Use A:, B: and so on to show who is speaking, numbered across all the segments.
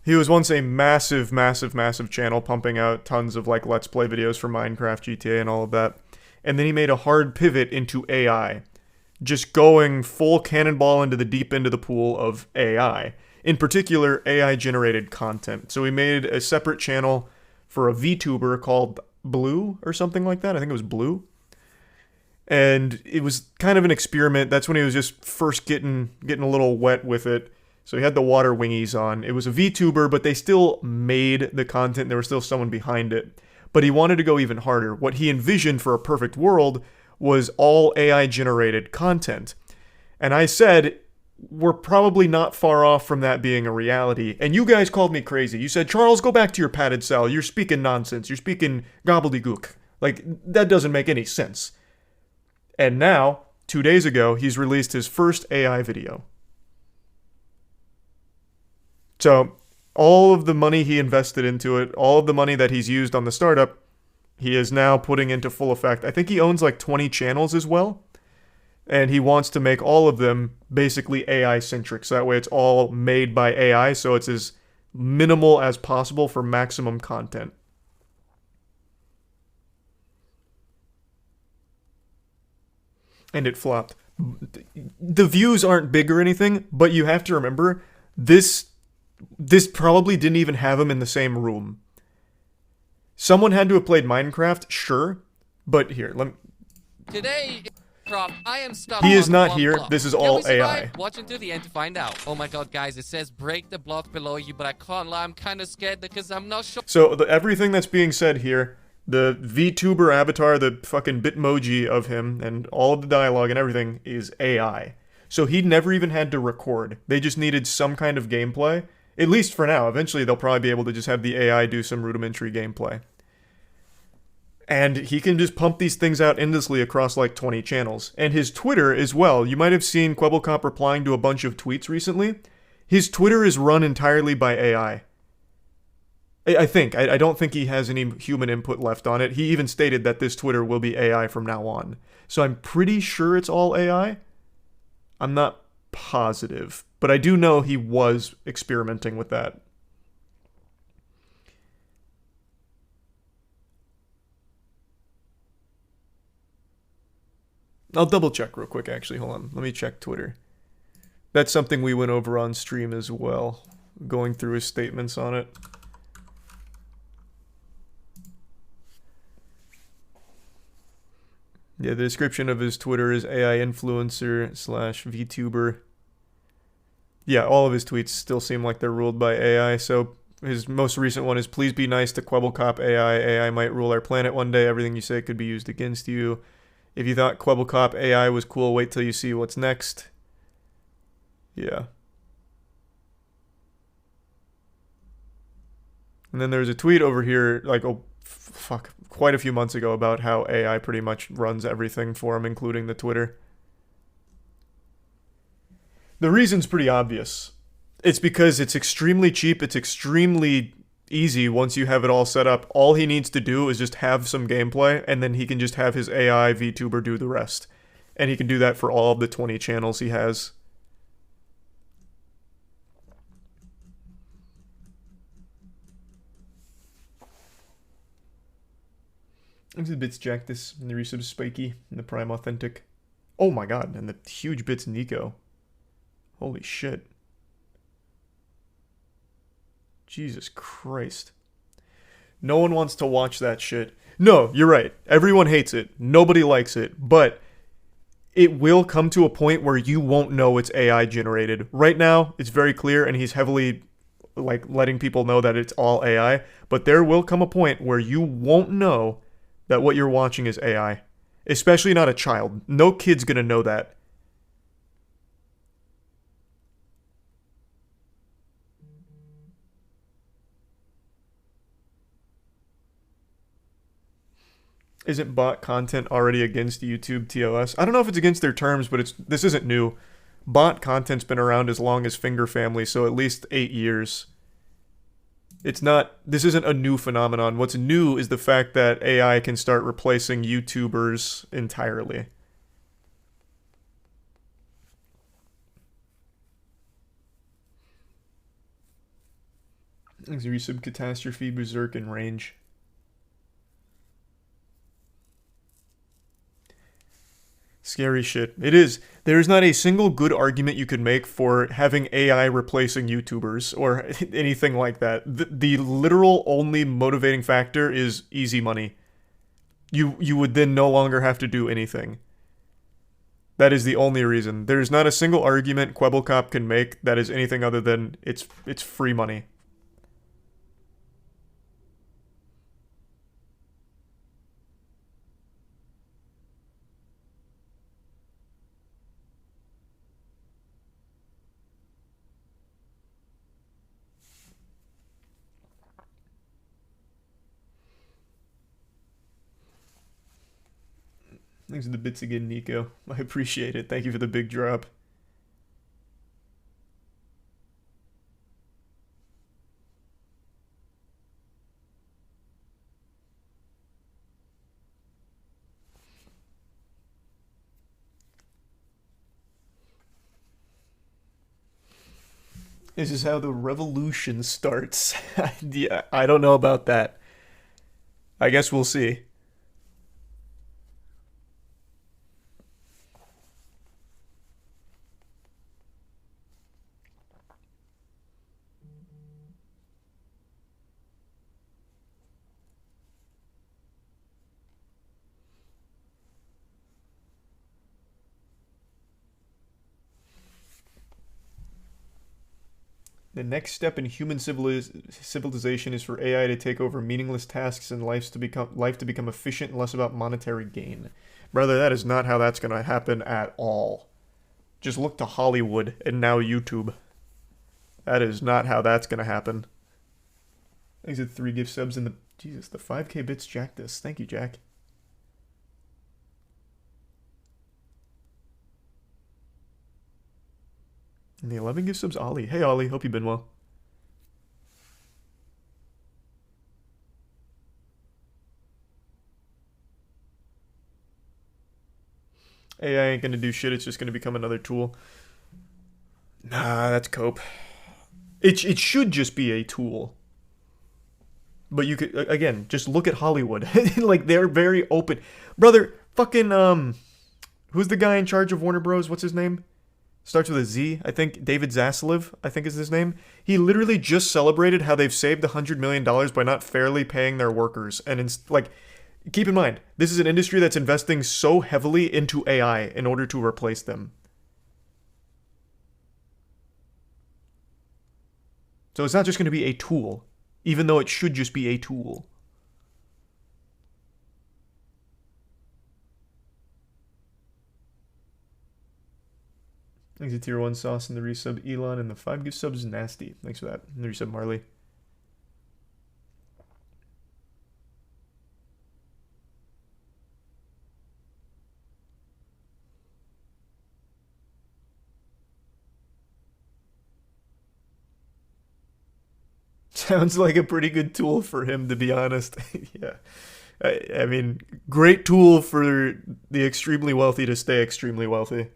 A: He was once a massive, massive, massive channel pumping out tons of like Let's Play videos for Minecraft, GTA, and all of that. And then he made a hard pivot into AI. Just going full cannonball into the deep end of the pool of AI. In particular, AI generated content. So he made a separate channel for a VTuber called Blue or something like that. I think it was Blue. And it was kind of an experiment. That's when he was just first getting a little wet with it. So he had the water wingies on. It was a VTuber, but they still made the content. There was still someone behind it. But he wanted to go even harder. What he envisioned for a perfect world was all AI generated content. And I said, we're probably not far off from that being a reality. And you guys called me crazy. You said, Charles, go back to your padded cell. You're speaking nonsense. You're speaking gobbledygook. Like, that doesn't make any sense. And now, 2 days ago, he's released his first AI video. So, all of the money he invested into it, all of the money that he's used on the startup, he is now putting into full effect. I think he owns like 20 channels as well. And he wants to make all of them basically AI-centric. So that way it's all made by AI, so it's as minimal as possible for maximum content. And it flopped. The views aren't big or anything, but you have to remember, this probably didn't even have him in the same room. Someone had to have played Minecraft, sure, but here, let me...
B: Today, I am stuck.
A: He is
B: on
A: not
B: one
A: here.
B: block.
A: This is
B: Can
A: all
B: we survive?
A: AI.
B: Watch until the end to find out. Oh my god, guys, it says break the block below you, but I can't lie, I'm kind of scared because I'm not sure.
A: So everything that's being said here, the VTuber avatar, the fucking Bitmoji of him, and all of the dialogue and everything is AI. So he never even had to record. They just needed some kind of gameplay. At least for now. Eventually they'll probably be able to just have the AI do some rudimentary gameplay. And he can just pump these things out endlessly across like 20 channels. And his Twitter as well. You might have seen Kwebbelkop replying to a bunch of tweets recently. His Twitter is run entirely by AI. I think. I don't think he has any human input left on it. He even stated that this Twitter will be AI from now on. So I'm pretty sure it's all AI. I'm not positive. But I do know he was experimenting with that. I'll double check real quick, actually. Hold on. Let me check Twitter. That's something we went over on stream as well. Going through his statements on it. Yeah, the description of his Twitter is AI influencer / VTuber. Yeah, all of his tweets still seem like they're ruled by AI. So his most recent one is, please be nice to Kwebbelkop AI. AI might rule our planet one day. Everything you say could be used against you. If you thought Kwebbelkop AI was cool, wait till you see what's next. Yeah. And then there's a tweet over here, like, oh, fuck, quite a few months ago about how AI pretty much runs everything for him, including the Twitter. The reason's pretty obvious. It's because it's extremely cheap, it's extremely easy once you have it all set up. All he needs to do is just have some gameplay, and then he can just have his AI VTuber do the rest. And he can do that for all of the 20 channels he has. These bits Jack this, and the resub Spiky, and the Prime Authentic. Oh my god, and the huge bits Nico. Holy shit. Jesus Christ. No one wants to watch that shit. No, you're right. Everyone hates it. Nobody likes it. But it will come to a point where you won't know it's AI generated. Right now, it's very clear, and he's heavily like letting people know that it's all AI. But there will come a point where you won't know that what you're watching is AI. Especially not a child. No kid's gonna know that. Isn't bot content already against YouTube TOS? I don't know if it's against their terms, but this isn't new. Bot content's been around as long as Finger Family, so at least 8 years. This isn't a new phenomenon. What's new is the fact that AI can start replacing YouTubers entirely. Resub Catastrophe, Berserk, and Range. Scary shit. It is. There is not a single good argument you could make for having AI replacing YouTubers or anything like that. The literal only motivating factor is easy money. You would then no longer have to do anything. That is the only reason. There is not a single argument Kwebbelkop can make that is anything other than it's free money. Thanks for the bits again, Nico. I appreciate it. Thank you for the big drop. This is how the revolution starts. Yeah, I don't know about that. I guess we'll see. The next step in human civilization is for AI to take over meaningless tasks and life to become efficient and less about monetary gain. Brother, that is not how that's going to happen at all. Just look to Hollywood and now YouTube. That is not how that's going to happen. Thanks for 3 gift subs in the... Jesus, the 5k bits jacked this. Thank you, Jack. And the 11 gift subs, Ollie. Hey, Ollie. Hope you've been well. AI ain't gonna do shit. It's just gonna become another tool. Nah, that's cope. It should just be a tool. But you could, again, just look at Hollywood. Like, they're very open. Brother, fucking, who's the guy in charge of Warner Bros? What's his name? Starts with a Z, I think. David Zaslav, I think is his name. He literally just celebrated how they've saved $100 million by not fairly paying their workers. And, like, keep in mind, this is an industry that's investing so heavily into AI in order to replace them. So it's not just going to be a tool, even though it should just be a tool. Thanks to Tier 1 Sauce and the resub Elon, and the 5 gift subs Nasty. Thanks for that. And the resub Marley. Sounds like a pretty good tool for him, to be honest. Yeah. I mean, great tool for the extremely wealthy to stay extremely wealthy.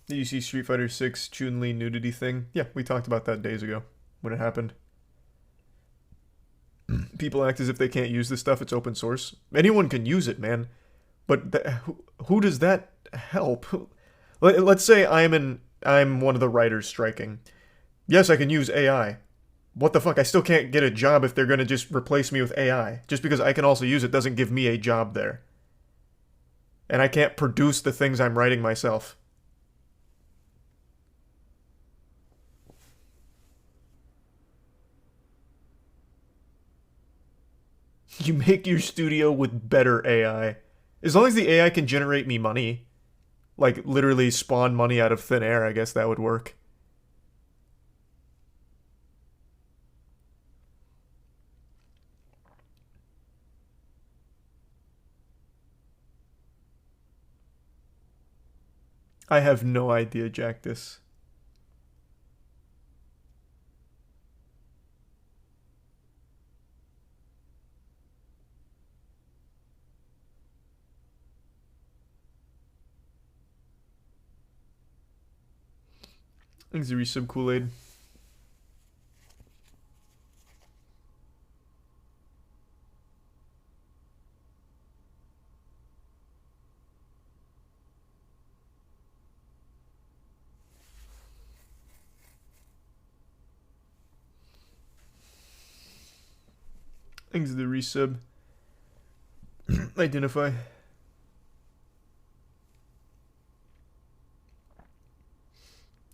A: Did you see Street Fighter 6 Chun-Li nudity thing? Yeah, we talked about that days ago when it happened. People act as if they can't use this stuff. It's open source. Anyone can use it, man. But who does that help? Let's say I'm one of the writers striking. Yes, I can use AI. What the fuck? I still can't get a job if they're going to just replace me with AI. Just because I can also use it doesn't give me a job there. And I can't produce the things I'm writing myself. You make your studio with better AI. As long as the AI can generate me money, like literally spawn money out of thin air, I guess that would work. I have no idea, Jack. This. Thanks, resub Kool-Aid. Thanks, the resub. Identify.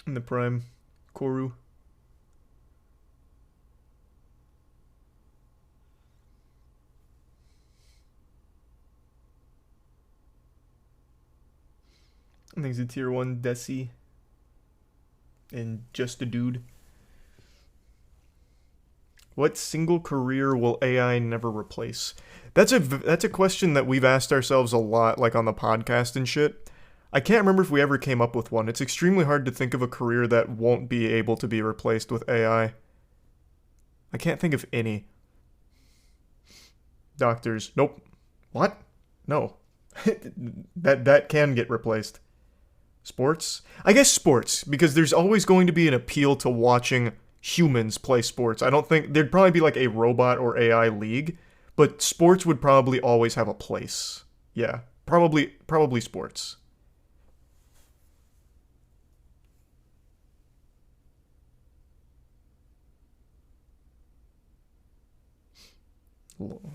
A: In the prime. Koru. Thanks to tier 1 Desi. And just a dude. What single career will AI never replace? That's a question that we've asked ourselves a lot, like on the podcast and shit. I can't remember if we ever came up with one. It's extremely hard to think of a career that won't be able to be replaced with AI. I can't think of any. Doctors. Nope. What? No. that can get replaced. Sports? I guess sports, because there's always going to be an appeal to watching humans play sports. I don't think there'd probably be like a robot or AI league, but sports would probably always have a place. Yeah, probably sports.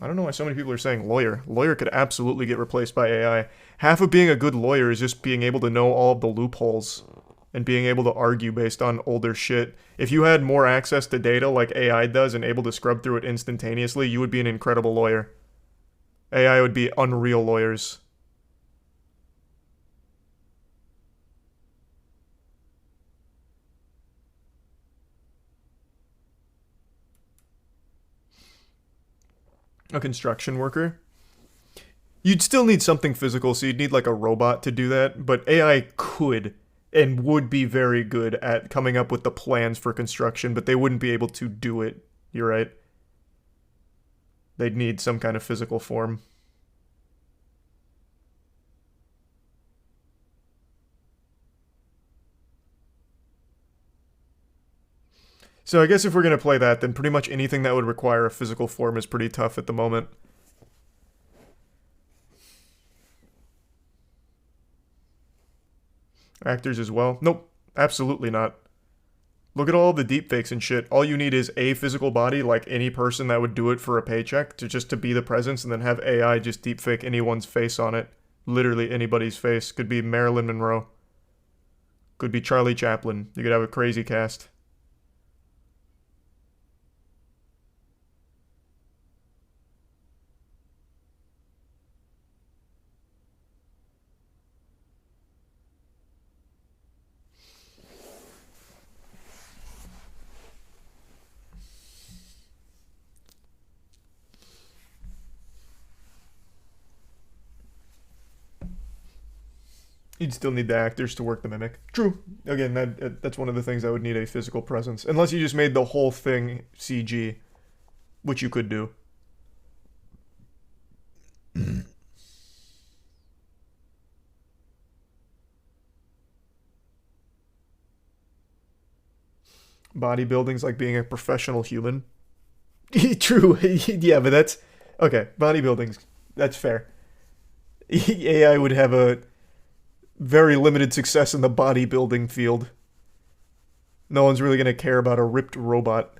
A: I don't know why so many people are saying lawyer. Lawyer could absolutely get replaced by AI. Half of being a good lawyer is just being able to know all of the loopholes and being able to argue based on older shit. If you had more access to data like AI does and able to scrub through it instantaneously, you would be an incredible lawyer. AI would be unreal lawyers. A construction worker? You'd still need something physical, so you'd need like a robot to do that, but AI could and would be very good at coming up with the plans for construction, but they wouldn't be able to do it. You're right. They'd need some kind of physical form. So I guess if we're going to play that, then pretty much anything that would require a physical form is pretty tough at the moment. Actors as well? Nope, absolutely not. Look at all the deepfakes and shit. All you need is a physical body, like any person that would do it for a paycheck, to be the presence, and then have AI just deepfake anyone's face on it. Literally anybody's face. Could be Marilyn Monroe. Could be Charlie Chaplin. You could have a crazy cast. You'd still need the actors to work the mimic. True. Again, that's one of the things that would need a physical presence. Unless you just made the whole thing CG, which you could do. Bodybuilding's like being a professional human. True. Yeah, but that's... Okay, bodybuilding's... That's fair. AI would have a very limited success in the bodybuilding field. No one's really going to care about a ripped robot.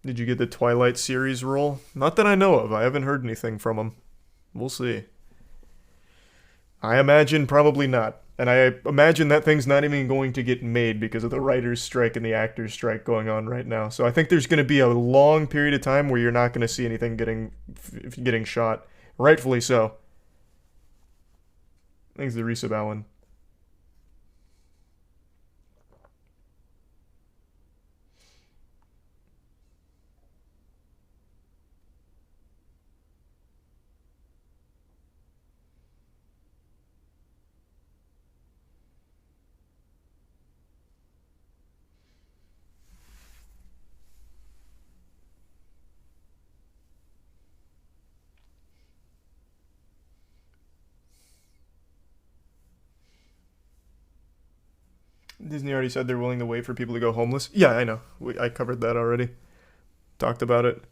A: Did you get the Twilight series role? Not that I know of. I haven't heard anything from them. We'll see. I imagine probably not. And I imagine that thing's not even going to get made because of the writer's strike and the actor's strike going on right now. So I think there's going to be a long period of time where you're not going to see anything getting shot. Rightfully so. I think it's the Risa one. Disney already said they're willing to wait for people to go homeless. Yeah, I know. I covered that already. Talked about it.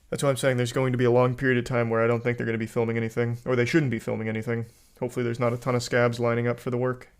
A: That's why I'm saying there's going to be a long period of time where I don't think they're going to be filming anything, or they shouldn't be filming anything. Hopefully there's not a ton of scabs lining up for the work.